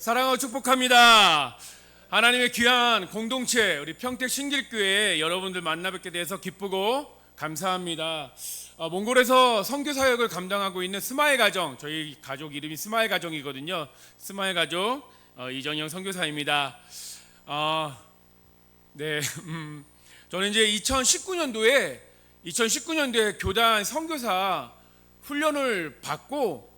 사랑하고 축복합니다. 하나님의 귀한 공동체 우리 평택 신길교회 여러분들 만나 뵙게 돼서 기쁘고 감사합니다. 몽골에서 선교 사역을 감당하고 있는 스마일 가정, 저희 가족 이름이 스마일 가정이거든요. 스마일 가족 이정영 선교사입니다. 네, 저는 이제 2019년도에 교단 선교사 훈련을 받고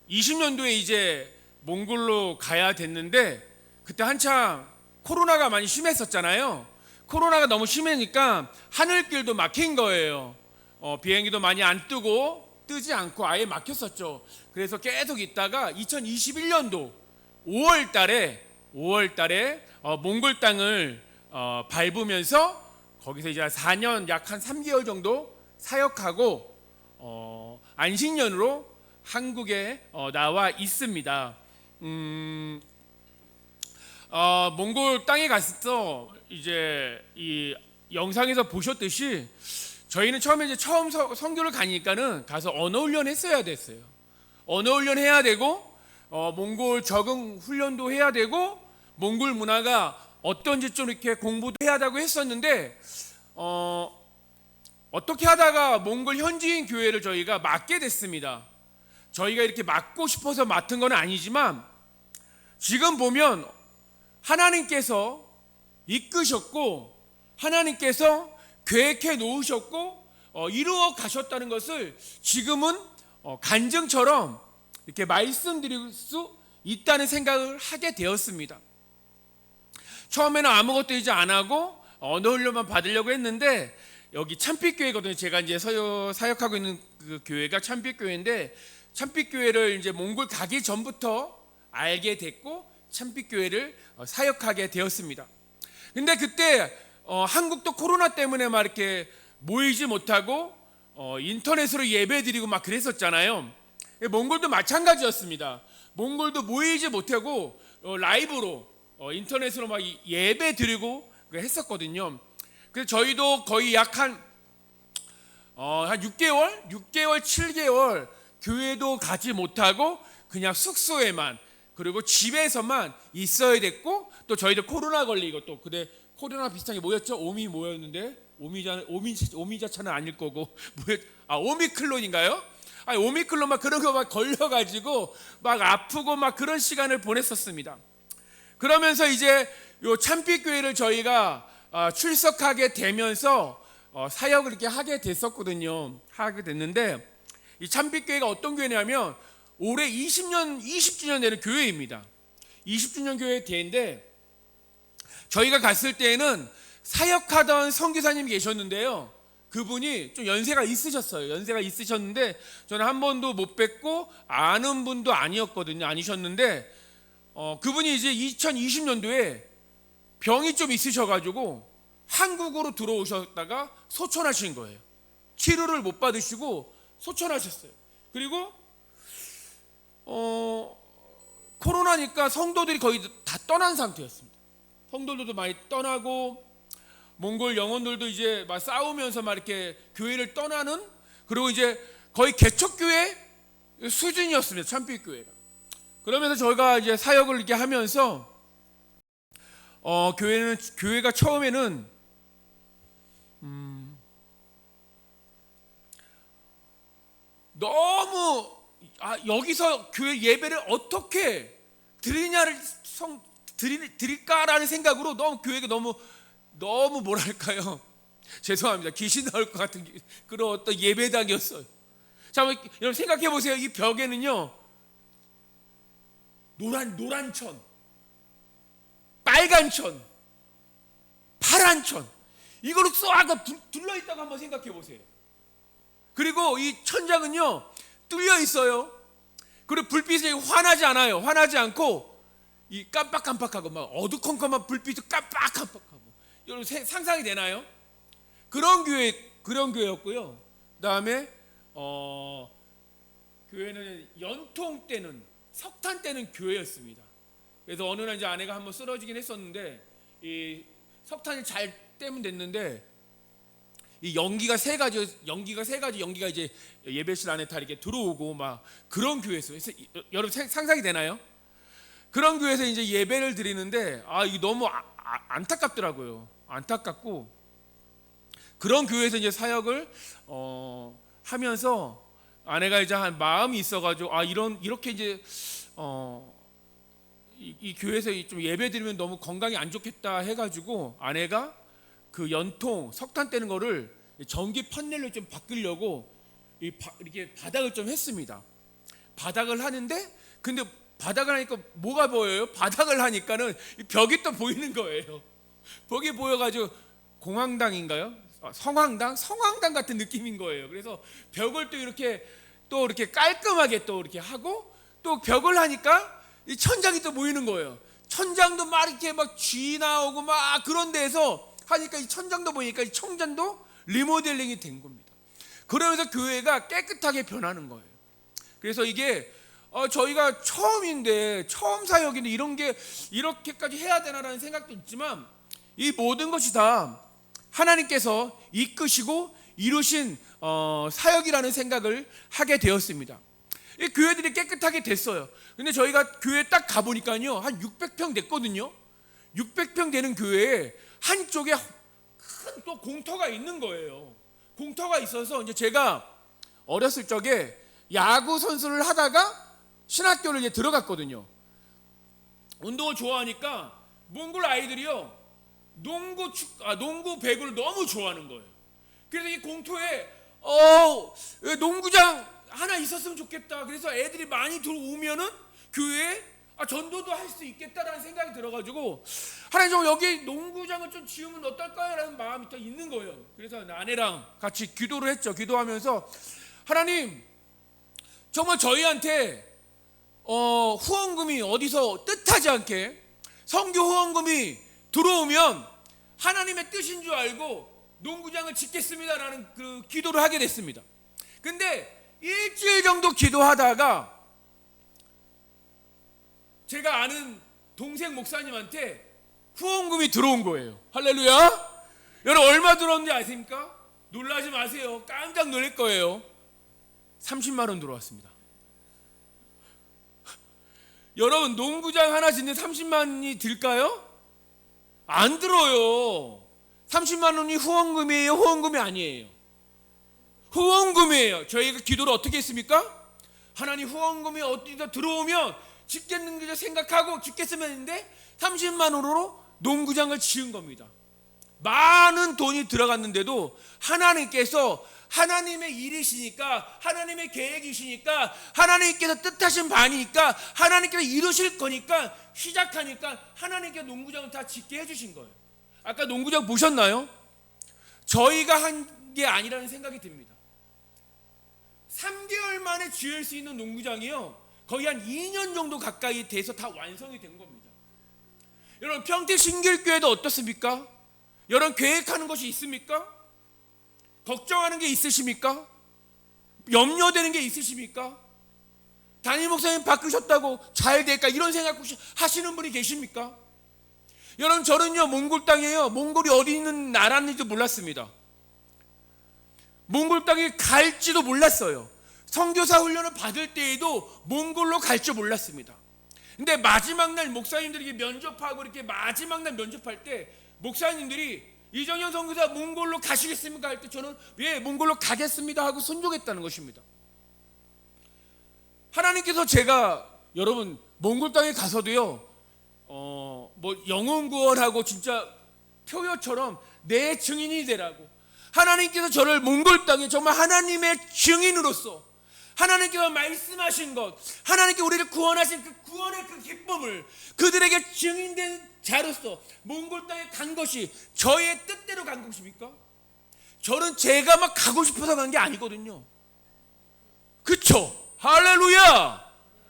20년도에 이제 몽골로 가야 됐는데 그때 한참 코로나가 많이 심했었잖아요. 코로나가 너무 심하니까 하늘길도 막힌 거예요. 비행기도 많이 안 뜨지 않고 아예 막혔었죠. 그래서 계속 있다가 2021년도 5월 달에 몽골 땅을 밟으면서 거기서 이제 4년 약 한 3개월 정도 사역하고 안식년으로 한국에 나와 있습니다. 몽골 땅에 갔어. 이제 이 영상에서 보셨듯이 저희는 처음 선교를 가니까는 가서 언어 훈련 했어야 됐어요. 언어 훈련 해야 되고 몽골 적응 훈련도 해야 되고 몽골 문화가 어떤지 좀 이렇게 공부도 해야 하다고 했었는데 어떻게 하다가 몽골 현지인 교회를 저희가 맡게 됐습니다. 저희가 이렇게 맡고 싶어서 맡은 건 아니지만 지금 보면 하나님께서 이끄셨고 하나님께서 계획해 놓으셨고 이루어 가셨다는 것을 지금은 간증처럼 이렇게 말씀드릴 수 있다는 생각을 하게 되었습니다. 처음에는 아무것도 이제 안 하고 언어 훈련만 받으려고 했는데 여기 참빛교회거든요. 제가 이제 사역하고 있는 그 교회가 참빛교회인데 참빛교회를 이제 몽골 가기 전부터 알게 됐고 참빛교회를 사역하게 되었습니다. 근데 그때 한국도 코로나 때문에 막 이렇게 모이지 못하고 인터넷으로 예배드리고 막 그랬었잖아요. 몽골도 마찬가지였습니다. 몽골도 모이지 못하고 라이브로 인터넷으로 막 예배드리고 했었거든요. 그래서 저희도 거의 약 한 6개월, 7개월 교회도 가지 못하고 그냥 숙소에만 그리고 집에서만 있어야 됐고 또 저희도 코로나 걸리고 또 그때 코로나 비슷한 게 뭐였죠? 오미 뭐였는데 오미자차는 아닐 거고 오미클론인가요? 오미클론 막 그런 거 막 걸려가지고 막 아프고 막 그런 시간을 보냈었습니다. 그러면서 이제 요 참빛교회를 저희가 출석하게 되면서 사역을 이렇게 하게 됐었거든요. 하게 됐는데 이 참빛교회가 어떤 교회냐면 올해 20주년 되는 교회입니다. 20주년 교회 대회인데 저희가 갔을 때에는 사역하던 선교사님이 계셨는데요. 그분이 좀 연세가 있으셨는데 저는 한 번도 못 뵙고 아는 분도 아니셨는데 그분이 이제 2020년도에 병이 좀 있으셔가지고 한국으로 들어오셨다가 소천하신 거예요. 치료를 못 받으시고 소천하셨어요. 그리고 코로나니까 성도들이 거의 다 떠난 상태였습니다. 성도들도 많이 떠나고 몽골 영혼들도 이제 막 싸우면서 막 이렇게 교회를 떠나는 그리고 이제 거의 개척교회 수준이었습니다. 참빛교회가. 그러면서 저희가 이제 사역을 이렇게 하면서 교회가 처음에는 너무 여기서 교회 예배를 어떻게 드릴까라는 생각으로 너무 교회가 너무 뭐랄까요? 죄송합니다. 귀신 나올 것 같은 그런 어떤 예배당이었어요. 자, 여러분 생각해 보세요. 이 벽에는요 노란 천, 빨간 천, 파란 천 이걸로 쏘아가 둘러 있다고 한번 생각해 보세요. 그리고 이 천장은요 뚫려 있어요. 그리고 불빛이 환하지 않아요. 환하지 않고 이 깜빡깜빡하고 막 어두컴컴한 불빛도 깜빡깜빡하고 여러분 상상이 되나요? 그런 교회였고요. 그다음에 교회는 연통 때는 석탄 때는 교회였습니다. 그래서 어느 날 이제 아내가 한번 쓰러지긴 했었는데 이 석탄이 잘 떼면 됐는데 이 연기가 세 가지가 이제 예배실 안에 다 이렇게 들어오고 막 그런 교회였어요. 여러분 상상이 되나요? 그런 교회에서 이제 예배를 드리는데 이게 너무 안타깝더라고요. 안타깝고 그런 교회에서 이제 사역을 하면서 아내가 이제 한 마음이 있어가지고 이렇게 이제 이 교회에서 좀 예배 드리면 너무 건강이 안 좋겠다 해가지고 아내가 그 연통 석탄 떼는 거를 전기 판넬로 좀 바꾸려고 이렇게 바닥을 좀 했습니다. 바닥을 하는데 근데 바닥을 하니까 뭐가 보여요? 바닥을 하니까는 벽이 또 보이는 거예요. 벽이 보여가지고 공황당인가요? 성황당 같은 느낌인 거예요. 그래서 벽을 또 이렇게 깔끔하게 또 이렇게 하고 또 벽을 하니까 이 천장이 또 보이는 거예요. 천장도 막 이렇게 막 쥐 나오고 막 그런 데서 하니까 이 천장도 보니까 이 청장도 리모델링이 된 겁니다. 그러면서 교회가 깨끗하게 변하는 거예요. 그래서 이게 저희가 처음 사역인데 이런 게 이렇게까지 해야 되나라는 생각도 있지만 이 모든 것이 다 하나님께서 이끄시고 이루신 사역이라는 생각을 하게 되었습니다. 이 교회들이 깨끗하게 됐어요. 근데 저희가 교회 딱 가보니까요 한 600평 됐거든요. 600평 되는 교회에 한쪽에 큰 또 공터가 있는 거예요. 공터가 있어서 이제 제가 어렸을 적에 야구 선수를 하다가 신학교를 이제 들어갔거든요. 운동을 좋아하니까 몽골 아이들이요 농구 배구를 너무 좋아하는 거예요. 그래서 이 공터에 농구장 하나 있었으면 좋겠다. 그래서 애들이 많이 들어오면은 교회에 전도도 할 수 있겠다라는 생각이 들어가지고 하나님 좀 여기 농구장을 좀 지으면 어떨까요? 라는 마음이 또 있는 거예요. 그래서 아내랑 같이 기도를 했죠. 기도하면서 하나님 정말 저희한테 후원금이 어디서 뜻하지 않게 선교 후원금이 들어오면 하나님의 뜻인 줄 알고 농구장을 짓겠습니다라는 그 기도를 하게 됐습니다. 근데 일주일 정도 기도하다가 제가 아는 동생 목사님한테 후원금이 들어온 거예요. 할렐루야. 여러분 얼마 들어왔는지 아십니까? 놀라지 마세요. 깜짝 놀랄 거예요. 30만 원 들어왔습니다. 여러분 농구장 하나 짓는 30만이 들까요? 안 들어요. 30만 원이 후원금이에요? 후원금이 아니에요? 후원금이에요. 저희가 기도를 어떻게 했습니까? 하나님 후원금이 어디다 들어오면 짓겠는 게 생각하고 짓겠으면 했는데 30만 원으로 농구장을 지은 겁니다. 많은 돈이 들어갔는데도 하나님께서 하나님의 일이시니까 하나님의 계획이시니까 하나님께서 뜻하신 바니까 하나님께서 이루실 거니까 시작하니까 하나님께서 농구장을 다 짓게 해주신 거예요. 아까 농구장 보셨나요? 저희가 한 게 아니라는 생각이 듭니다. 3개월 만에 지을 수 있는 농구장이요 거의 한 2년 정도 가까이 돼서 다 완성이 된 겁니다. 여러분 평택 신길교회도 어떻습니까? 여러분 계획하는 것이 있습니까? 걱정하는 게 있으십니까? 염려되는 게 있으십니까? 담임 목사님 바꾸셨다고 잘 될까 이런 생각 혹시 하시는 분이 계십니까? 여러분 저는요 몽골 땅이에요. 몽골이 어디 있는 나라인지도 몰랐습니다. 몽골 땅에 갈지도 몰랐어요. 선교사 훈련을 받을 때에도 몽골로 갈 줄 몰랐습니다. 근데 마지막 날 목사님들이 면접하고 이렇게 마지막 날 면접할 때 목사님들이 이정현 선교사 몽골로 가시겠습니까? 할 때 저는 예 몽골로 가겠습니다 하고 순종했다는 것입니다. 하나님께서 제가 여러분 몽골 땅에 가서도요 뭐 영혼 구원하고 진짜 표요처럼 내 증인이 되라고 하나님께서 저를 몽골 땅에 정말 하나님의 증인으로서 하나님께서 말씀하신 것 하나님께 우리를 구원하신 그 구원의 그 기쁨을 그들에게 증인된 자로서 몽골 땅에 간 것이 저의 뜻대로 간 것입니까? 저는 제가 막 가고 싶어서 간 게 아니거든요. 그쵸? 할렐루야!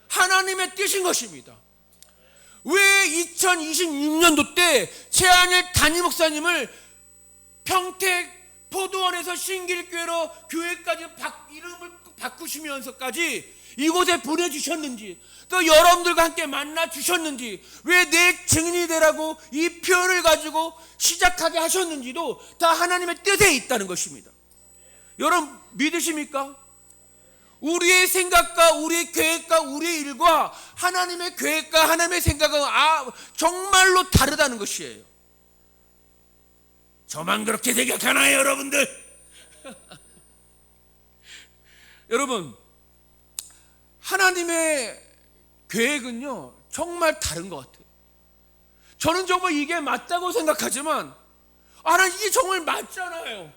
하나님의 뜻인 것입니다. 왜 2026년도 때 최한일 담임 목사님을 평택 포도원에서 신길교회로 교회까지 이름을 바꾸시면서까지 이곳에 보내주셨는지 또 여러분들과 함께 만나 주셨는지 왜 내 증인이 되라고 이 표현을 가지고 시작하게 하셨는지도 다 하나님의 뜻에 있다는 것입니다. 여러분 믿으십니까? 우리의 생각과 우리의 계획과 우리의 일과 하나님의 계획과 하나님의 생각은 정말로 다르다는 것이에요. 저만 그렇게 생각하나요, 여러분들? 여러분, 하나님의 계획은요 정말 다른 것 같아요. 저는 정말 이게 맞다고 생각하지만 하나님 이게 정말 맞잖아요.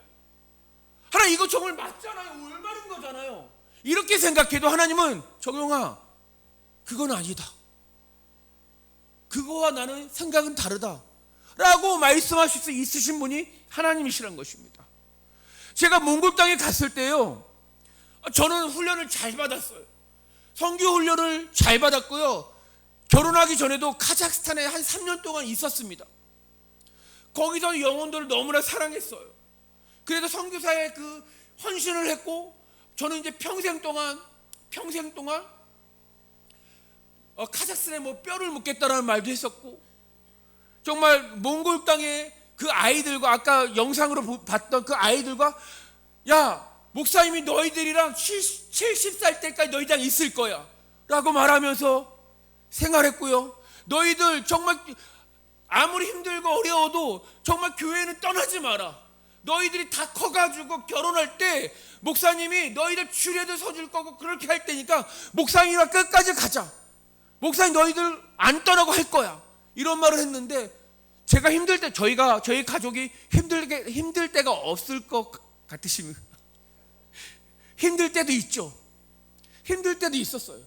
하나님 이거 정말 맞잖아요. 올바른 거잖아요. 이렇게 생각해도 하나님은 정용아 그건 아니다. 그거와 나는 생각은 다르다 라고 말씀하실 수 있으신 분이 하나님이시란 것입니다. 제가 몽골 땅에 갔을 때요, 저는 훈련을 잘 받았어요. 선교 훈련을 잘 받았고요, 결혼하기 전에도 카자흐스탄에 한 3년 동안 있었습니다. 거기서 영혼들을 너무나 사랑했어요. 그래서 선교사에 그 헌신을 했고, 저는 이제 평생 동안 카자흐스탄에 뭐 뼈를 묻겠다라는 말도 했었고, 정말 몽골 땅에 그 아이들과 아까 영상으로 봤던 그 아이들과 야 목사님이 너희들이랑 70살 때까지 너희랑 있을 거야 라고 말하면서 생활했고요. 너희들 정말 아무리 힘들고 어려워도 정말 교회는 떠나지 마라. 너희들이 다 커가지고 결혼할 때 목사님이 너희들 주례도 서줄 거고 그렇게 할 테니까 목사님과 끝까지 가자. 목사님 너희들 안 떠나고 할 거야. 이런 말을 했는데, 제가 힘들 때 저희 가족이 힘들 때가 없을 것 같으십니까? 힘들 때도 있죠. 힘들 때도 있었어요.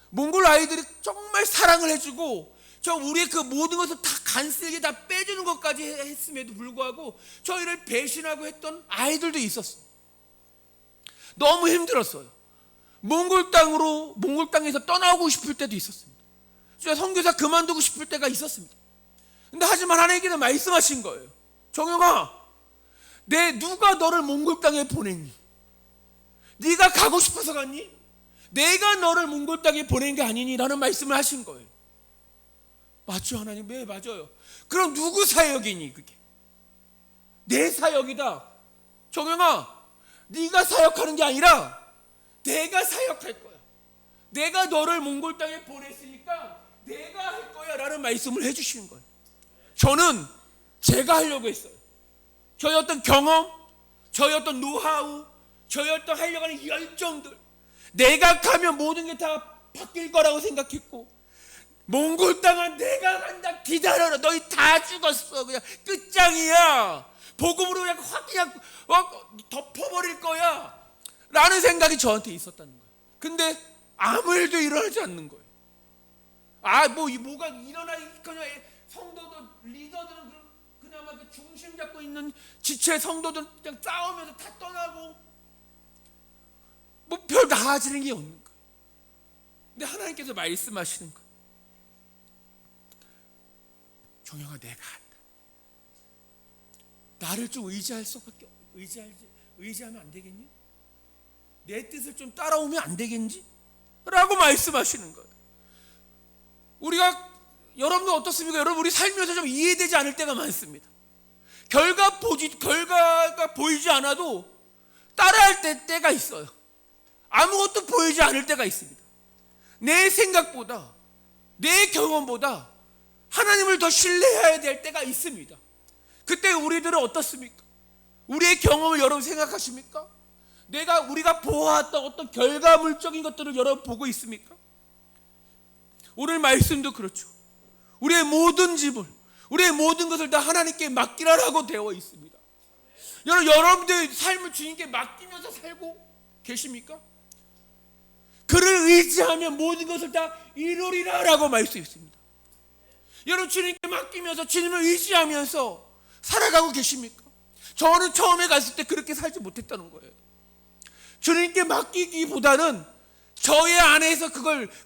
몽골 아이들이 정말 사랑을 해주고 우리의 그 모든 것을 다 간쓸게 다 빼주는 것까지 했음에도 불구하고 저희를 배신하고 했던 아이들도 있었어요. 너무 힘들었어요. 몽골 땅에서 떠나고 싶을 때도 있었습니다. 제가 선교사 그만두고 싶을 때가 있었습니다. 근데 하지만 하나님께서 말씀하신 거예요. 정영아, 누가 너를 몽골 땅에 보냈니? 네가 가고 싶어서 갔니? 내가 너를 몽골 땅에 보낸 게 아니니? 라는 말씀을 하신 거예요. 맞죠, 하나님? 네, 맞아요. 그럼 누구 사역이니 그게? 내 사역이다. 정영아, 네가 사역하는 게 아니라 내가 사역할 거야. 내가 너를 몽골 땅에 보냈으니까 내가 할 거야 라는 말씀을 해주시는 거예요. 저는 제가 하려고 했어요. 저의 어떤 경험, 저의 어떤 노하우, 저의 어떤 하려고 하는 열정들, 내가 가면 모든 게 다 바뀔 거라고 생각했고, 몽골 땅은 내가 간다, 기다려라, 너희 다 죽었어, 그냥 끝장이야, 복음으로 그냥 덮어버릴 거야 라는 생각이 저한테 있었다는 거예요. 근데 아무 일도 일어나지 않는 거예요. 뭐가 일어나거나 성도들, 리더들은 그나마 그 중심 잡고 있는 지체 성도들은 그냥 싸우면서 다 떠나고 뭐 별 나아지는 게 없는 거예요. 근데 하나님께서 말씀하시는 거예요. 정영아, 내가 한다. 나를 좀 의지하면 안 되겠니? 내 뜻을 좀 따라오면 안 되겠니? 라고 말씀하시는 거예요. 여러분도 어떻습니까? 여러분, 우리 살면서 좀 이해되지 않을 때가 많습니다. 결과가 보이지 않아도 따라할 때가 있어요. 아무것도 보이지 않을 때가 있습니다. 내 생각보다, 내 경험보다 하나님을 더 신뢰해야 될 때가 있습니다. 그때 우리들은 어떻습니까? 우리의 경험을 여러분 생각하십니까? 우리가 보았던 어떤 결과물적인 것들을 여러분 보고 있습니까? 오늘 말씀도 그렇죠. 우리의 모든 짐을, 우리의 모든 것을 다 하나님께 맡기라라고 되어 있습니다. 여러분들 삶을 주님께 맡기면서 살고 계십니까? 그를 의지하면 모든 것을 다 이루리라라고 말씀했습니다. 여러분 주님께 맡기면서 주님을 의지하면서 살아가고 계십니까? 저는 처음에 갔을 때 그렇게 살지 못했다는 거예요. 주님께 맡기기보다는 저의 안에서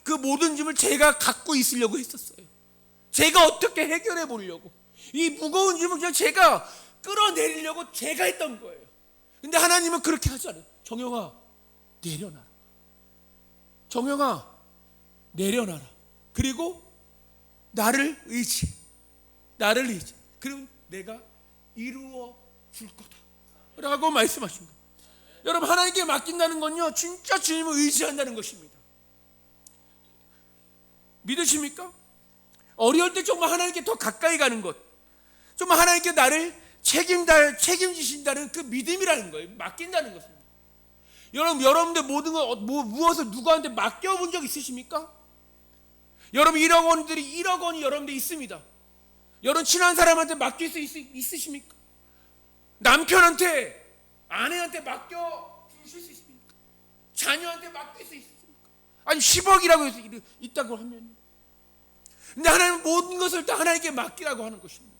그 모든 짐을 제가 갖고 있으려고 했었어요. 제가 어떻게 해결해 보려고, 이 무거운 짐을 그냥 제가 끌어내리려고 제가 했던 거예요. 근데 하나님은 그렇게 하지 않아요. 정영아, 내려놔라. 정영아, 내려놔라. 그리고 나를 의지해. 그럼 내가 이루어 줄 거다 라고 말씀하신 거예요. 여러분, 하나님께 맡긴다는 건요, 진짜 주님을 의지한다는 것입니다. 믿으십니까? 어려울 때 정말 하나님께 더 가까이 가는 것, 정말 하나님께 나를 책임지신다는 그 믿음이라는 거예요. 맡긴다는 것입니다. 여러분들 모든 걸 무엇을 누구한테 맡겨본 적 있으십니까? 여러분 1억 원이 여러분들 있습니다. 여러분 친한 사람한테 맡길 수 있으십니까? 남편한테, 아내한테 맡겨 주실 수 있습니까? 자녀한테 맡길 수 있습니까? 아니 10억이라고 해서 있다고 하면, 근데 하나님은 모든 것을 다 하나님께 맡기라고 하는 것입니다.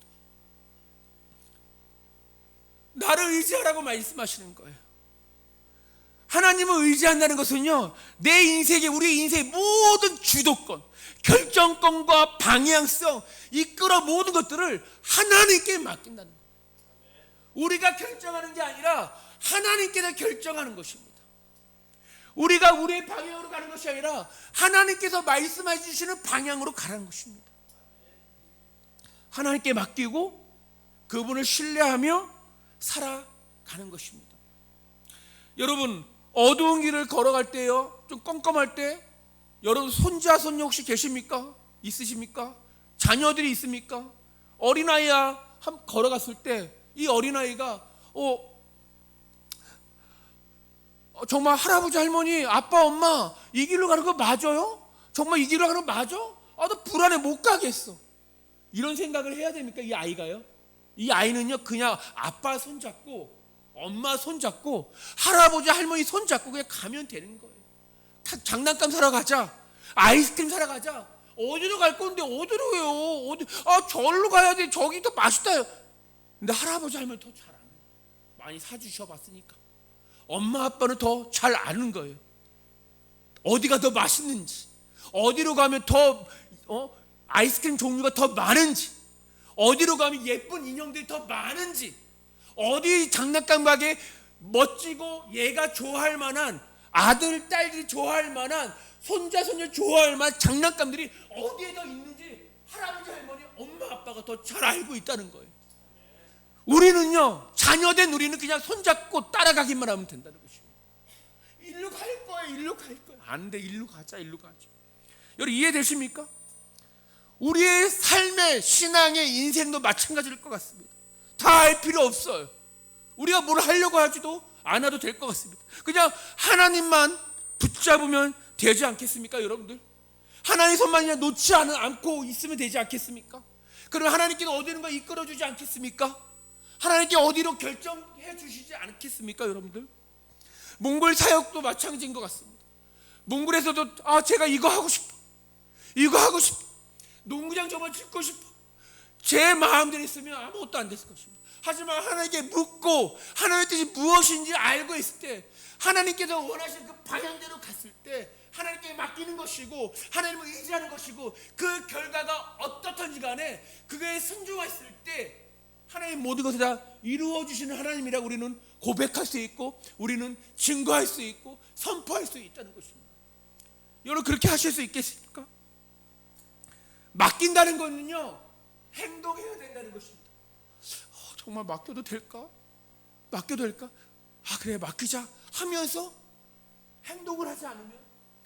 나를 의지하라고 말씀하시는 거예요. 하나님을 의지한다는 것은요, 내 인생에, 우리 인생의 모든 주도권, 결정권과 방향성, 이끌어 모든 것들을 하나님께 맡긴다는 거예요. 우리가 결정하는 게 아니라 하나님께서 결정하는 것입니다. 우리가 우리의 방향으로 가는 것이 아니라 하나님께서 말씀해 주시는 방향으로 가라는 것입니다. 하나님께 맡기고 그분을 신뢰하며 살아가는 것입니다. 여러분, 어두운 길을 걸어갈 때요, 좀 껌껌할 때, 여러분 손자 손녀 혹시 계십니까? 있으십니까? 자녀들이 있습니까? 어린아이야 걸어갔을 때 이 어린아이가 정말 할아버지 할머니, 아빠 엄마 이 길로 가는 거 맞아요? 정말 이 길로 가는 거 맞아? 나 불안해, 못 가겠어. 이런 생각을 해야 됩니까? 이 아이가요? 이 아이는요, 그냥 아빠 손잡고 엄마 손잡고 할아버지 할머니 손잡고 그냥 가면 되는 거예요. 장난감 사러 가자, 아이스크림 사러 가자, 어디로 갈 건데 어디로 해요? 저기로 가야 돼, 저기 더 맛있다요. 근데 할아버지 할머니 더 잘 아는 거예요. 많이 사주셔 봤으니까. 엄마 아빠는 더 잘 아는 거예요. 어디가 더 맛있는지, 어디로 가면 더 아이스크림 종류가 더 많은지, 어디로 가면 예쁜 인형들이 더 많은지, 어디 장난감 가게 멋지고 얘가 좋아할 만한, 아들 딸들이 좋아할 만한, 손자 손녀 좋아할 만한 장난감들이 어디에 더 있는지 할아버지 할머니 엄마 아빠가 더 잘 알고 있다는 거예요. 우리는요, 자녀된 우리는 그냥 손잡고 따라가기만 하면 된다는 것입니다. 일로 갈 거예요, 일로 갈 거예요. 안 돼, 일로 가자, 일로 가자. 여러분 이해되십니까? 우리의 삶의 신앙의 인생도 마찬가지일 것 같습니다. 다 알 필요 없어요. 우리가 뭘 하려고 하지도 않아도 될 것 같습니다. 그냥 하나님만 붙잡으면 되지 않겠습니까, 여러분들? 하나님 손만 그냥 놓지 않고 있으면 되지 않겠습니까? 그럼 하나님께서 어디론가 이끌어주지 않겠습니까? 하나님께 어디로 결정해 주시지 않겠습니까, 여러분들? 몽골 사역도 마찬가지인 것 같습니다. 몽골에서도 제가 이거 하고 싶어, 이거 하고 싶어, 농구장 정말 짓고 싶어, 제 마음대로 있으면 아무것도 안 됐을 것입니다. 하지만 하나님께 묻고 하나님의 뜻이 무엇인지 알고 있을 때, 하나님께서 원하시는 그 방향대로 갔을 때 하나님께 맡기는 것이고 하나님을 의지하는 것이고, 그 결과가 어떻든지 간에 그거에 순종했을 때 하나님 모든 것을 다 이루어주시는 하나님이라고 우리는 고백할 수 있고, 우리는 증거할 수 있고 선포할 수 있다는 것입니다. 여러분 그렇게 하실 수 있겠습니까? 맡긴다는 것은요, 행동해야 된다는 것입니다. 정말 맡겨도 될까? 맡겨도 될까? 그래 맡기자 하면서 행동을 하지 않으면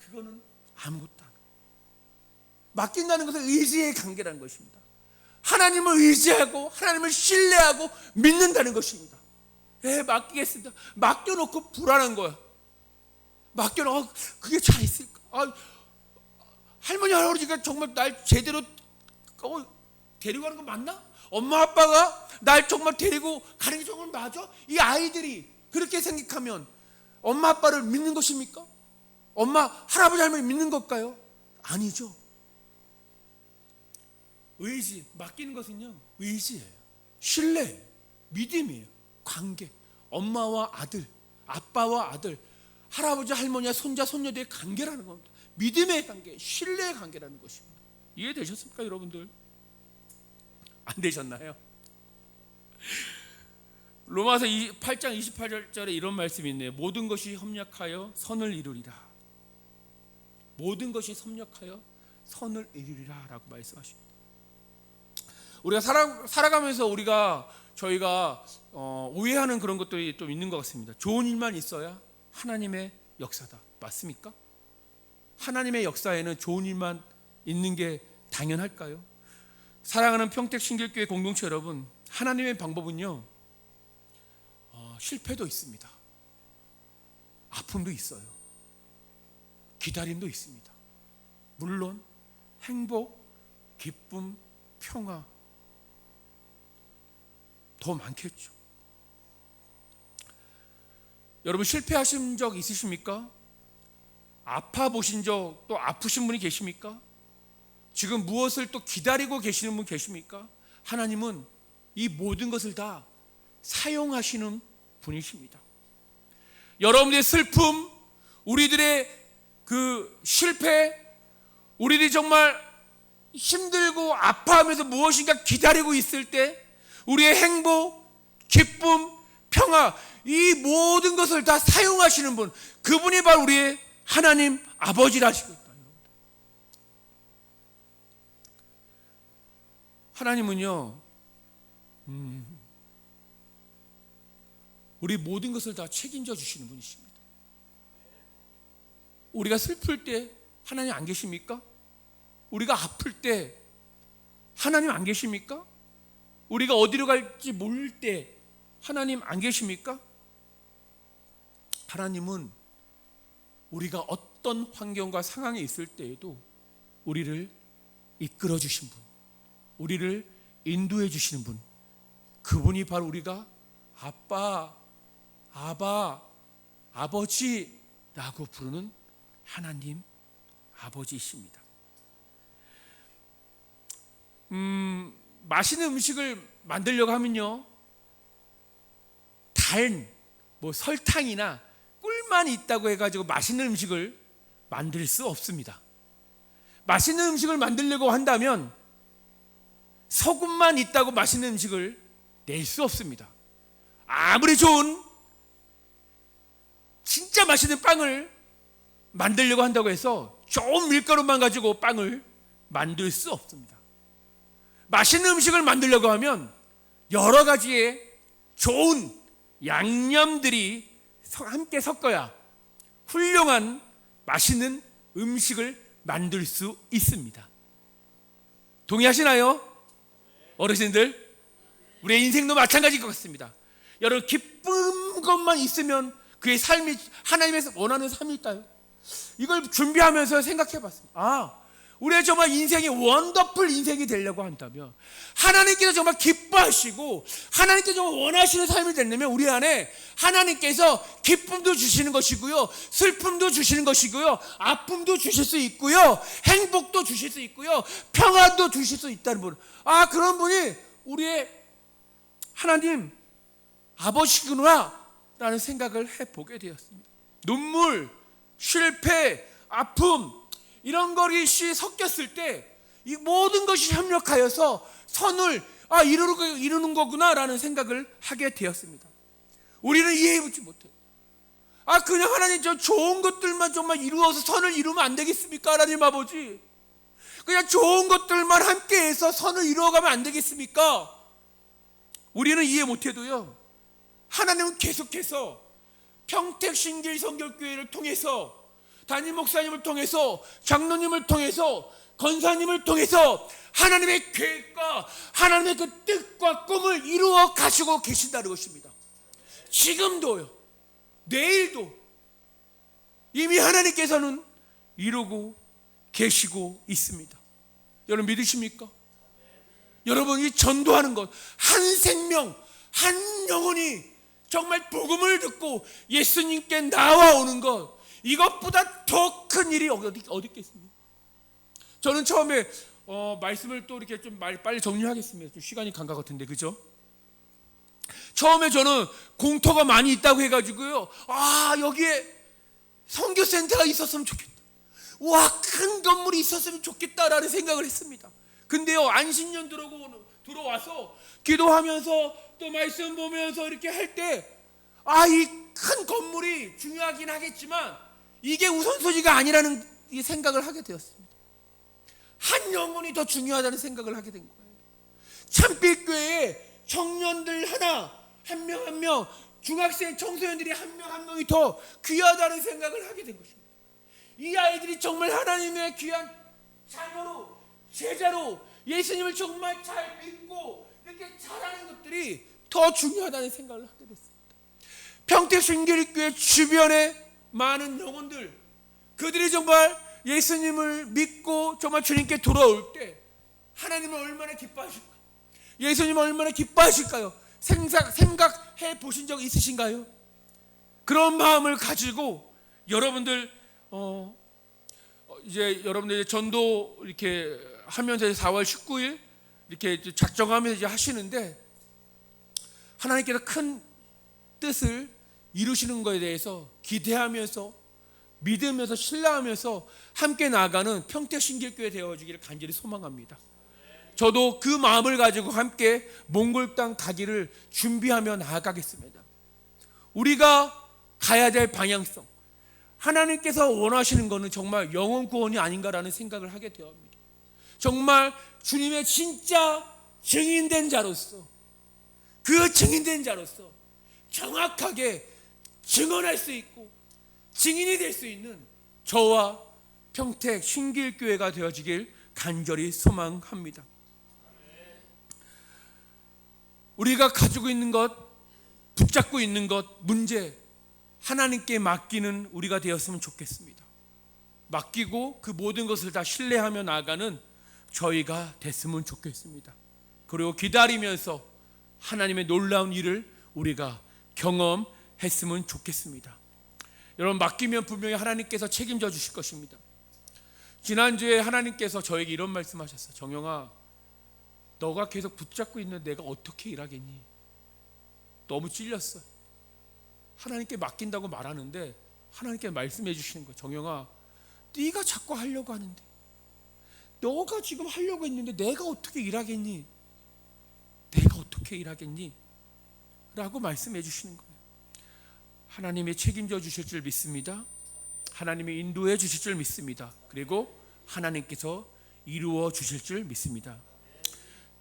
그거는 아무것도 안 해요. 맡긴다는 것은 의지의 관계라는 것입니다. 하나님을 의지하고 하나님을 신뢰하고 믿는다는 것입니다. 맡기겠습니다. 맡겨놓고 불안한 거야. 맡겨놓고 그게 잘 있을까? 할머니 할아버지가 정말 날 제대로 데리고 가는 거 맞나? 엄마 아빠가 날 정말 데리고 가는 게 정말 맞아? 이 아이들이 그렇게 생각하면 엄마 아빠를 믿는 것입니까? 엄마 할아버지 할머니 믿는 걸까요? 아니죠. 의지, 맡기는 것은요, 의지예요, 신뢰예요, 믿음이에요, 관계. 엄마와 아들, 아빠와 아들, 할아버지 할머니와 손자 손녀들의 관계라는 겁니다. 믿음의 관계, 신뢰의 관계라는 것입니다. 이해되셨습니까, 여러분들? 안 되셨나요? 로마서 8장 28절에 이런 말씀이 있네요. 모든 것이 협력하여 선을 이루리라. 모든 것이 협력하여 선을 이루리라 라고 말씀하십니다. 우리가 살아가면서 저희가 오해하는 그런 것들이 좀 있는 것 같습니다. 좋은 일만 있어야 하나님의 역사다. 맞습니까? 하나님의 역사에는 좋은 일만 있는 게 당연할까요? 사랑하는 평택신길교회 공동체 여러분, 하나님의 방법은요, 실패도 있습니다. 아픔도 있어요. 기다림도 있습니다. 물론 행복, 기쁨, 평화 더 많겠죠. 여러분 실패하신 적 있으십니까? 아파 보신 적, 또 아프신 분이 계십니까? 지금 무엇을 또 기다리고 계시는 분 계십니까? 하나님은 이 모든 것을 다 사용하시는 분이십니다. 여러분들의 슬픔, 우리들의 그 실패, 우리들이 정말 힘들고 아파하면서 무엇인가 기다리고 있을 때 우리의 행복, 기쁨, 평화, 이 모든 것을 다 사용하시는 분, 그분이 바로 우리의 하나님 아버지라 하시거든요. 하나님은요, 우리 모든 것을 다 책임져 주시는 분이십니다. 우리가 슬플 때 하나님 안 계십니까? 우리가 아플 때 하나님 안 계십니까? 우리가 어디로 갈지 모를 때 하나님 안 계십니까? 하나님은 우리가 어떤 환경과 상황에 있을 때에도 우리를 이끌어 주신 분, 우리를 인도해 주시는 분, 그분이 바로 우리가 아빠, 아바, 아버지라고 부르는 하나님 아버지이십니다. 맛있는 음식을 만들려고 하면요, 설탕이나 꿀만 있다고 해가지고 맛있는 음식을 만들 수 없습니다. 맛있는 음식을 만들려고 한다면 소금만 있다고 맛있는 음식을 낼 수 없습니다. 아무리 좋은 진짜 맛있는 빵을 만들려고 한다고 해서 좋은 밀가루만 가지고 빵을 만들 수 없습니다. 맛있는 음식을 만들려고 하면 여러 가지의 좋은 양념들이 함께 섞어야 훌륭한 맛있는 음식을 만들 수 있습니다. 동의하시나요? 어르신들, 우리의 인생도 마찬가지일 것 같습니다. 여러분, 기쁜 것만 있으면 그의 삶이 하나님께서 원하는 삶일까요? 이걸 준비하면서 생각해 봤습니다. 우리의 정말 인생이 원더풀 인생이 되려고 한다면, 하나님께서 정말 기뻐하시고 하나님께서 정말 원하시는 삶이 되려면 우리 안에 하나님께서 기쁨도 주시는 것이고요, 슬픔도 주시는 것이고요, 아픔도 주실 수 있고요, 행복도 주실 수 있고요, 평화도 주실 수 있다는 분, 그런 분이 우리의 하나님 아버지구나 라는 생각을 해보게 되었습니다. 눈물, 실패, 아픔, 이런 것이 섞였을 때 이 모든 것이 협력하여서 선을 이루는 거구나라는 생각을 하게 되었습니다. 우리는 이해하지 못해요. 그냥 하나님 저 좋은 것들만 정말 이루어서 선을 이루면 안 되겠습니까? 하나님 아버지, 그냥 좋은 것들만 함께해서 선을 이루어가면 안 되겠습니까? 우리는 이해 못해도요, 하나님은 계속해서 평택신길 성결교회를 통해서, 담임 목사님을 통해서, 장로님을 통해서, 권사님을 통해서 하나님의 계획과 하나님의 그 뜻과 꿈을 이루어 가시고 계신다는 것입니다. 지금도요, 내일도 이미 하나님께서는 이루고 계시고 있습니다. 여러분 믿으십니까? 여러분, 이 전도하는 것, 한 생명, 한 영혼이 정말 복음을 듣고 예수님께 나와오는 것, 이것보다 더 큰 일이 어디 있겠습니까? 저는 처음에 말씀을 또 이렇게 좀 빨리 정리하겠습니다. 좀 시간이 간 것 같은데, 그죠? 처음에 저는 공터가 많이 있다고 해가지고요, 여기에 선교센터가 있었으면 좋겠다, 큰 건물이 있었으면 좋겠다라는 생각을 했습니다. 근데요, 안식년 들어와서 기도하면서 또 말씀 보면서 이렇게 할 때, 이 큰 건물이 중요하긴 하겠지만 이게 우선순위가 아니라는 이 생각을 하게 되었습니다. 한 영혼이 더 중요하다는 생각을 하게 된 거예요. 참빛교회에 청년들 한 명 한 명, 중학생 청소년들이 한 명 한 명이 더 귀하다는 생각을 하게 된 것입니다. 이 아이들이 정말 하나님의 귀한 자녀로, 제자로 예수님을 정말 잘 믿고 이렇게 잘하는 것들이 더 중요하다는 생각을 하게 됐습니다. 평택신길교회 주변에 많은 영혼들, 그들이 정말 예수님을 믿고 정말 주님께 돌아올 때 하나님은 얼마나 기뻐하실까요? 예수님은 얼마나 기뻐하실까요? 생각해 보신 적 있으신가요? 그런 마음을 가지고 여러분들 이제 여러분들 전도 이렇게 하면서 4월 19일 이렇게 작정하면서 이제 하시는데, 하나님께서 큰 뜻을 이루시는 것에 대해서 기대하면서 믿으면서 신뢰하면서 함께 나아가는 평택신길교회 되어주기를 간절히 소망합니다. 저도 그 마음을 가지고 함께 몽골 땅 가기를 준비하며 나아가겠습니다. 우리가 가야 될 방향성, 하나님께서 원하시는 것은 정말 영혼 구원이 아닌가라는 생각을 하게 되었습니다. 정말 주님의 진짜 증인된 자로서, 그 증인된 자로서 정확하게 증언할 수 있고 증인이 될 수 있는 저와 평택 신길교회가 되어지길 간절히 소망합니다. 우리가 가지고 있는 것, 붙잡고 있는 것, 문제 하나님께 맡기는 우리가 되었으면 좋겠습니다. 맡기고 그 모든 것을 다 신뢰하며 나아가는 저희가 됐으면 좋겠습니다. 그리고 기다리면서 하나님의 놀라운 일을 우리가 경험했으면 좋겠습니다. 여러분, 맡기면 분명히 하나님께서 책임져 주실 것입니다. 지난주에 하나님께서 저에게 이런 말씀하셨어요. 정영아, 너가 계속 붙잡고 있는 내가 어떻게 일하겠니? 너무 찔렸어. 하나님께 맡긴다고 말하는데 하나님께 말씀해 주시는 거예요. 정영아, 네가 자꾸 하려고 하는데, 너가 지금 하려고 했는데 내가 어떻게 일하겠니? 내가 어떻게 일하겠니? 라고 말씀해 주시는 거예요. 하나님이 책임져 주실 줄 믿습니다. 하나님이 인도해 주실 줄 믿습니다. 그리고 하나님께서 이루어 주실 줄 믿습니다.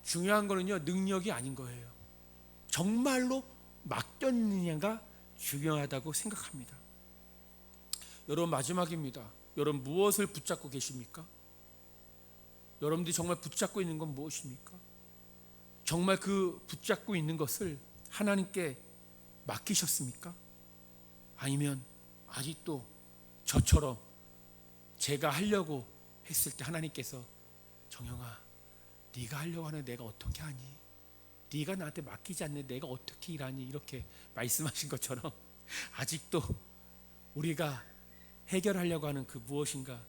중요한 거는요, 능력이 아닌 거예요. 정말로 맡겼느냐가 중요하다고 생각합니다. 여러분, 마지막입니다. 여러분, 무엇을 붙잡고 계십니까? 여러분들이 정말 붙잡고 있는 건 무엇입니까? 정말 그 붙잡고 있는 것을 하나님께 맡기셨습니까? 아니면 아직도 저처럼 제가 하려고 했을 때 하나님께서 정영아, 네가 하려고 하는 내가 어떻게 하니? 네가 나한테 맡기지 않는 내가 어떻게 일하니? 이렇게 말씀하신 것처럼 아직도 우리가 해결하려고 하는 그 무엇인가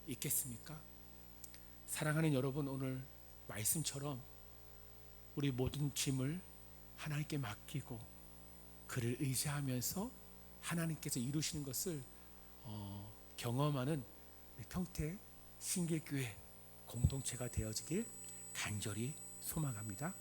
있겠습니까? 사랑하는 여러분, 오늘 말씀처럼 우리 모든 짐을 하나님께 맡기고 그를 의지하면서 하나님께서 이루시는 것을 경험하는 평택 신길교회 공동체가 되어지길 간절히 소망합니다.